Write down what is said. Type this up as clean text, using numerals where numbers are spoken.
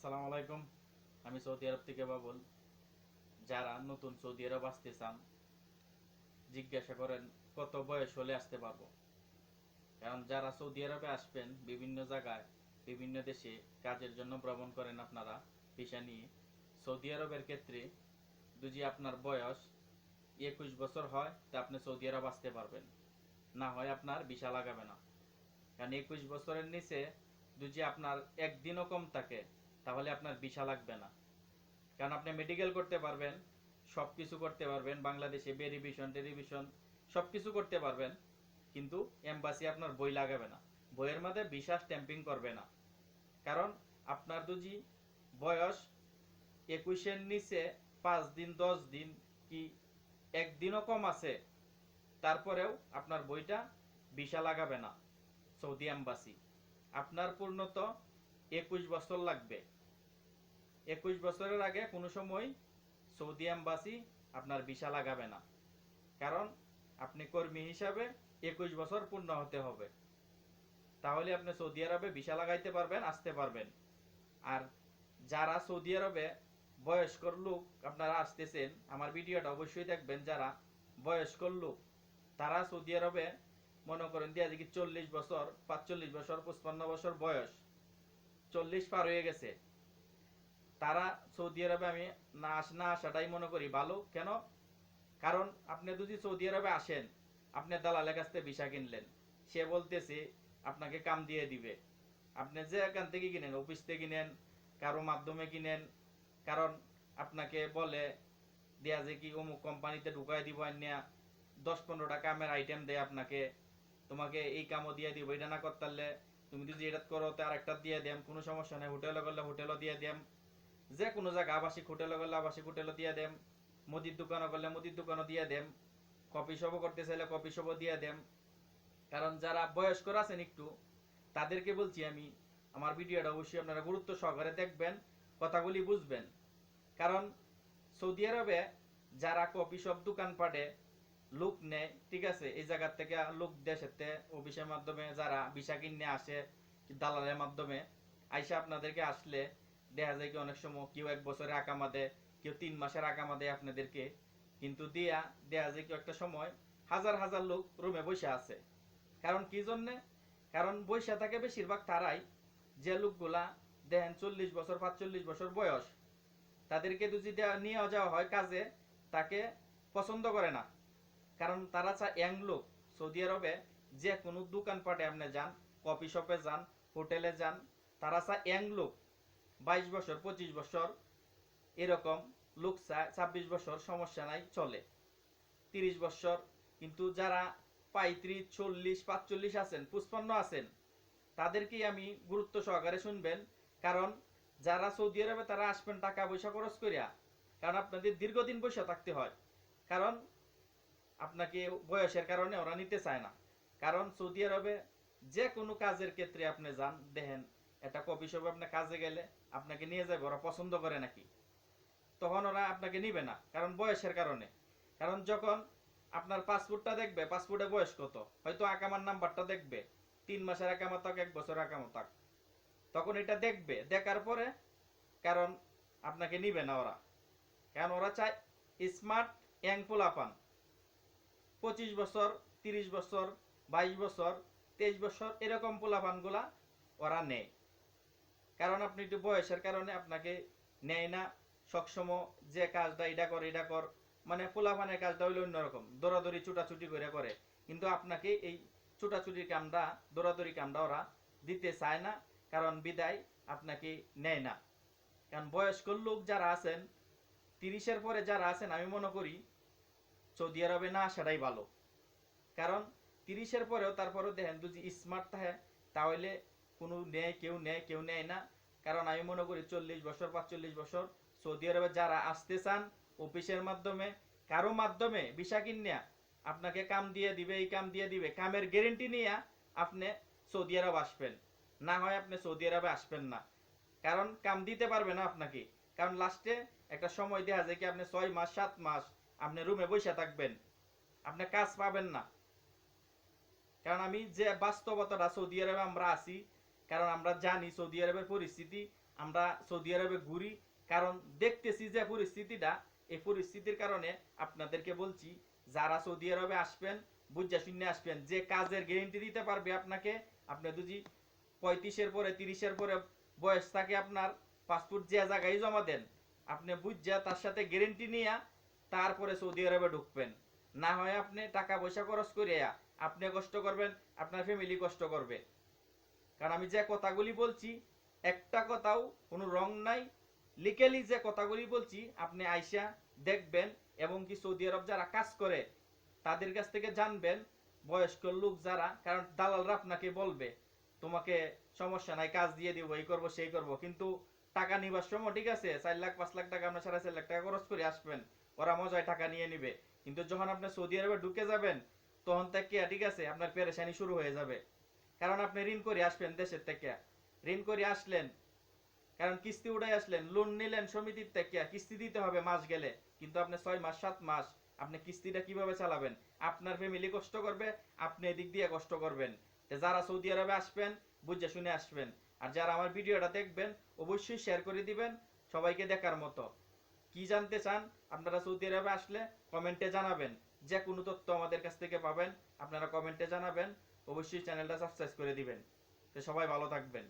আসসালামু আলাইকুম। আমি সৌদি আরব থেকে বাবুল। যারা নতুন সৌদি আরব আসতে চান জিজ্ঞাসা করেন কত বয়স হলে আসতে পারবো। কারণ যারা সৌদি আরবে আসবেন বিভিন্ন জায়গায় বিভিন্ন দেশে কাজের জন্য ভ্রমণ করেন আপনারা ভিসা নিয়ে। সৌদি আরবের ক্ষেত্রে যদি আপনার বয়স 21 বছর হয় তা আপনি সৌদি আরব আসতে পারবেন, না হয় আপনার ভিসা লাগাবে না। কারণ 21 বছরের নিচে যদি আপনার একদিনও কম থাকে তাহলে আপনার ভিসা লাগবে না। কারণ আপনি মেডিকেল করতে পারবেন, সব কিছু করতে পারবেন, বাংলাদেশে ভেরিফিকেশন টেলিভিশন সব কিছু করতে পারবেন, কিন্তু এম্বাসি আপনার বই লাগাবে না, বইয়ের মধ্যে ভিসা স্ট্যাম্পিং করবে না। কারণ আপনার যদি বয়স 21-এর নিচে 5 দিন 10 দিন কি একদিনও কম আছে তারপরেও আপনার বইটা ভিসা লাগাবে না সৌদি এম্বাসি। আপনার পূর্ণত 21 বছর লাগবে। 21 বছরের আগে কোনো সময় সৌদি এম্বাসি আপনার ভিসা লাগাবে না। কারণ আপনি কর্মী হিসাবে 21 বছর পূর্ণ হতে হবে, তাহলে আপনি সৌদি আরবে ভিসা লাগাইতে পারবেন, আসতে পারবেন। আর যারা সৌদি আরবে বয়স্ক লোক আপনারা আসতেছেন, আমার ভিডিওটা অবশ্যই দেখবেন। যারা বয়স্ক লোক তারা সৌদি আরবে মনে করেন দিয়ে কি 40 বছর 45 বছর 55 বছর বয়স, 40 পার হয়ে গেছে, তারা সৌদি আরবে আমি না আসাটাই মনে করি ভালো। কেন? কারণ আপনি যদি সৌদি আরবে আসেন, আপনি দালালের কাছ থেকে ভিসা কিনলেন, সে বলতেছে আপনাকে কাম দিয়ে দিবে। আপনি যে এখান থেকে কিনেন, অফিস থেকে কিনেন, কারো মাধ্যমে কিনেন, কারণ আপনাকে বলে দেয়া যে কি অমুক কোম্পানিতে ঢুকাই দিব, আনিয়া 10-15টা কামের আইটেম দেয় আপনাকে, তোমাকে এই কামও দিয়ে দিব, এটা না করতে পারলে তুমি যদি এটা করো তো আর একটা দিয়ে দেম, কোনো সমস্যা নেই, হোটেলে করলে হোটেলও দিয়ে দেম, যে কোনো জায়গা আবাসিক হোটেলে করলে আবাসিক হোটেলও দিয়ে দেম, মুদির দোকানও করলে মুদির দোকানও দিয়ে দেম, কফি শপও করতে চাইলে কফি শপও দিয়ে দেম। কারণ যারা বয়স্ক আছেন একটু, তাদেরকে বলছি আমি, আমার ভিডিওটা অবশ্যই আপনারা গুরুত্ব সহকারে দেখবেন, কথাগুলি বুঝবেন। কারণ সৌদি আরবে যারা কফি শপ দোকানপাটে লোক নেয়, ঠিক আছে, এই জায়গার থেকে লোক দেশেতে অফিসের মাধ্যমে যারা ভিসা কিনে আসে দালালের মাধ্যমে আইসা আপনাদেরকে আসলে দেখা যায় কি অনেক সময় কেউ 1 বছরের আকামা দেয়, কেউ 3 মাসের আকামা দেয় আপনাদেরকে, কিন্তু দিয়া দেখা যায় কি একটা সময় হাজার হাজার লোক রুমে বসে আছে। কারণ কি জন্যে? কারণ বসে থাকে বেশিরভাগ তারাই যে লোকগুলা দেখেন 40 বছর 45 বছর বয়স, তাদেরকে যদি নিয়ে যাওয়া হয় কাজে, তাকে পছন্দ করে না। কারণ তারা চায় ইয়াং লোক। সৌদি আরবে যে কোনো দোকানপাটে আপনি যান, কফি শপে যান, হোটেলে যান, তারা চায় ইয়াং লোক। 22 বছর 25 বছর এরকম লোক চায়। 26 বছর সমস্যা নাই, চলে। 30 বছর। কিন্তু যারা 35 40 45 আছেন, 55 আছেন, তাদেরকেই আমি গুরুত্ব সহকারে শুনবেন। কারণ যারা সৌদি আরবে তারা আসবেন টাকা পয়সা খরচ করিয়া, কারণ আপনাদের দীর্ঘদিন বসে থাকতে হয়। কারণ আপনাকে বয়সের কারণে ওরা নিতে চায় না। কারণ সৌদি আরবে যে কোনো কাজের ক্ষেত্রে আপনি যান, দেখেন একটা কফি শপে আপনি কাজে গেলে আপনাকে নিয়ে যাবে, ওরা পছন্দ করে নাকি, তখন ওরা আপনাকে নিবে না, কারণ বয়সের কারণে। কারণ যখন আপনার পাসপোর্টটা দেখবে, পাসপোর্টে বয়স কত, হয়তো আকামার নাম্বারটা দেখবে, 3 মাসের আকামা থাক 1 বছর আকামা থাক, তখন এটা দেখবে, দেখার পরে কারণ আপনাকে নিবে না ওরা। কারণ ওরা চায় স্মার্ট ইয়াং পোলাপান। 25 বছর 30 বছর 22 বছর 23 বছর এরকম পোলাপানগুলা ওরা নেয়। কারণ আপনি একটু বয়সের কারণে আপনাকে নেয় না। সবসময় যে কাজটা এটা কর এটা কর, মানে পোলাপানের কাজটা হইলে অন্যরকম, দৌড়াদৌড়ি ছুটাছুটি করে। কিন্তু আপনাকে এই ছুটাছুটির কামটা, দৌড়াদৌড়ি কামটা ওরা দিতে চায় না, কারণ বিদায় আপনাকে নেয় না। কারণ বয়স্ক লোক যারা আছেন, 30-এর পরে যারা আছেন, আমি মনে করি সৌদি আরবে না আসাটাই ভালো। কারণ 30-এর পরেও তারপরেও দেখেন যদি স্মার্ট থাকে, তাহলে কোনো নেয়, কেউ নেয় না। কারণ আমি মনে করি 40 বছর 45 বছর সৌদি আরবে যারা আসতে চান অফিসের মাধ্যমে, কারো মাধ্যমে ভিসা কিনিয়া আপনাকে কাম দিয়ে দিবে, এই কাম দিয়ে দিবে, কামের গ্যারেন্টি নিয়ে আপনি সৌদি আরব আসবেন, না হয় আপনি সৌদি আরবে আসবেন না। কারণ কাম দিতে পারবে না আপনাকে। কারণ লাস্টে একটা সময় দেখা যায় কি আপনি 6 মাস 7 মাস আপনি রুমে বসে থাকবেন, আপনি কাজ পাবেন না। কারণ আমি যে বাস্তবতাটা সৌদি আরবে আমরা আছি, কারণ আমরা জানি সৌদি আরবের পরিস্থিতি, আমরা সৌদি আরবে ঘুরি, কারণ দেখতেছি যে পরিস্থিতিটা, এই পরিস্থিতির কারণে আপনাদেরকে বলছি যারা সৌদি আরবে আসবেন বুঝা শুনে আসবেন। যে কাজের গ্যারেন্টি দিতে পারবে আপনাকে, আপনি যদি 35-এর পরে 30-এর পরে বয়স থাকে আপনার, পাসপোর্ট যে জায়গায় জমা দেন আপনি বুঝা তার সাথে গ্যারেন্টি নিয়ে তারপরে সৌদি আরবে ঢুকবেন। না হয় আপনি টাকা পয়সা খরচ করিয়া আপনি কষ্ট করবেন, আপনার ফ্যামিলি কষ্ট করবে। কারণ আমি যে কথাগুলি বলছি একটা কথাও কোনো রং নাই, লিগেলি যে কথাগুলি বলছি আপনি আইসা দেখবেন, এবং কি সৌদি আরব যারা কাজ করে তাদের কাছ থেকে জানবেন, বয়স্ক লোক যারা, কারণ দালালরা আপনাকে বলবে তোমাকে সমস্যা নাই কাজ দিয়ে দিব, এই করবো সেই করবো, কিন্তু টাকা নিবার সময় ঠিক আছে 4 লাখ 5 লাখ টাকা, আপনার 4.5 লাখ টাকা খরচ করে আসবেন, ওরা মজায় টাকা নিয়ে নিবে। কিন্তু যখন আপনি সৌদি আরবে ঢুকে যাবেন তখন থেকে ঠিক আছে আপনার পেরেশানি শুরু হয়ে যাবে। কারণ আপনি ঋণ করে আসবেন দেশের থেকে, ঋণ করে আসলেন, কারণ কিস্তি উঠাই আসলেন, লোন নিলেন সমিতির থেকে, কিস্তি দিতে হবে মাস গেলে, কিন্তু আপনি 6 মাস 7 মাস আপনি কিস্তিটা কিভাবে চালাবেন? আপনার ফ্যামিলি কষ্ট করবে, আপনি এদিক দিয়ে কষ্ট করবেন। যারা সৌদি আরবে আসবেন বুঝে শুনে আসবেন, আর যারা আমার ভিডিওটা দেখবেন অবশ্যই শেয়ার করে দিবেন সবাইকে দেখার মতো। কি জানতে চান আপনারা সৌদি আরবে আসলে কমেন্টে জানাবেন, যে কোনো তথ্য আমাদের কাছ থেকে পাবেন আপনারা কমেন্টে জানাবেন, অবশ্যই চ্যানেলটা সাবস্ক্রাইব করে দিবেন। তো সবাই ভালো থাকবেন।